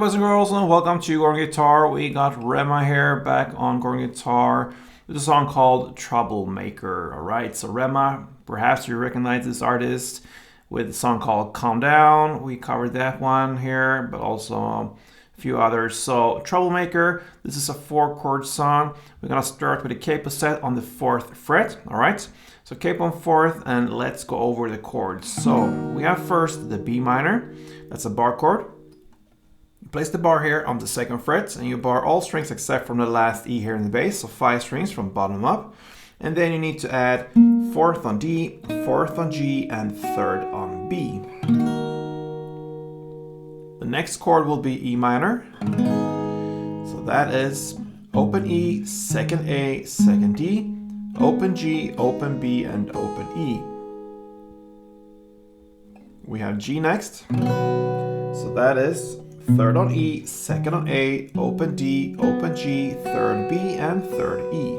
boys and girls, and welcome to Gorgon Guitar. We got Rema here back on Gorgon Guitar with a song called Troublemaker. Alright, so Rema, perhaps you recognize this artist with a song called Calm Down. We covered that one here, but also a few others. So Troublemaker, this is a 4-chord song. We're gonna start with a capo set on the 4th fret. Alright, so capo on 4th, and let's go over the chords. So we have first the B minor, that's a bar chord. Place the bar here on the 2nd fret, and you bar all strings except from the last E here in the bass, so 5 strings from bottom up. And then you need to add 4th on D, 4th on G, and 3rd on B. The next chord will be E minor. So that is open E, 2nd A, 2nd D, open G, open B, and open E. We have G next. So that is 3rd on E, 2nd on A, open D, open G, 3rd B, and 3rd E.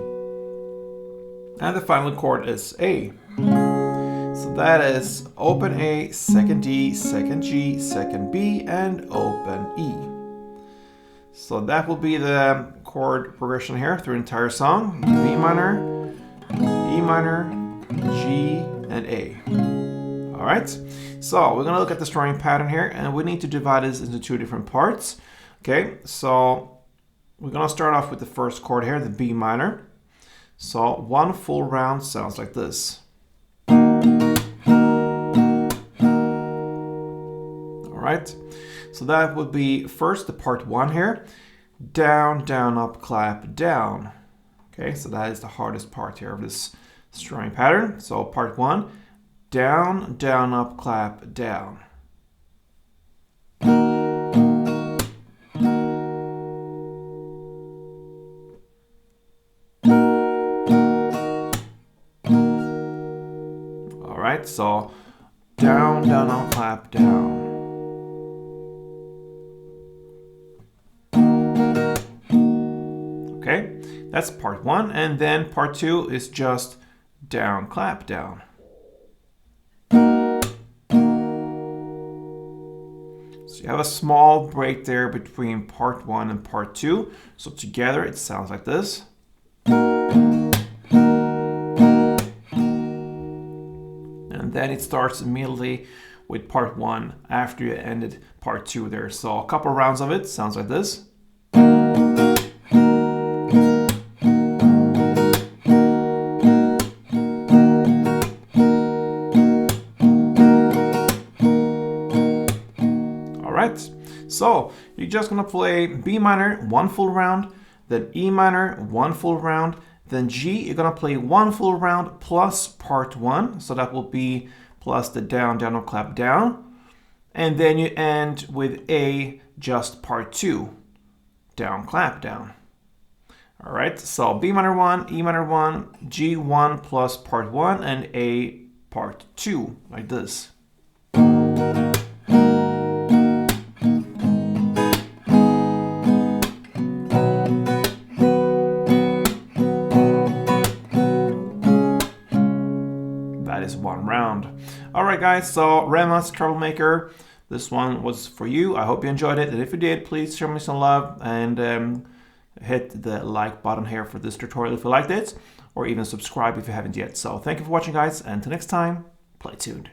And the final chord is A. So that is open A, 2nd D, 2nd G, 2nd B, and open E. So that will be the chord progression here through the entire song. B minor, E minor, G, and A. Alright, so we're going to look at the strumming pattern here, and we need to divide this into 2 different parts. Okay, so we're going to start off with the first chord here, the B minor. So 1 full round sounds like this. Alright, so that would be first the part 1 here. Down, down, up, clap, down. Okay, so that is the hardest part here of this strumming pattern. So part 1. Down, down, up, clap, down. All right, so down, down, up, clap, down. Okay, that's part 1, and then part 2 is just down, clap, down. So you have a small break there between part 1 and part 2. So together it sounds like this. And then it starts immediately with part 1 after you ended part 2 there. So a couple rounds of it sounds like this. So you're just gonna play B minor 1 full round, then E minor 1 full round, then G you're gonna play 1 full round plus part 1, so that will be plus the down, down, up, clap, down, and then you end with A just part 2, down, clap, down. All right, so B minor 1, E minor 1, G 1 plus part 1, and A part 2, like this. Is 1 round. Alright guys, so Rema's Troublemaker, this one was for you. I hope you enjoyed it, and if you did, please show me some love and hit the like button here for this tutorial if you liked it, or even subscribe if you haven't yet. So thank you for watching guys, and until next time, play tuned.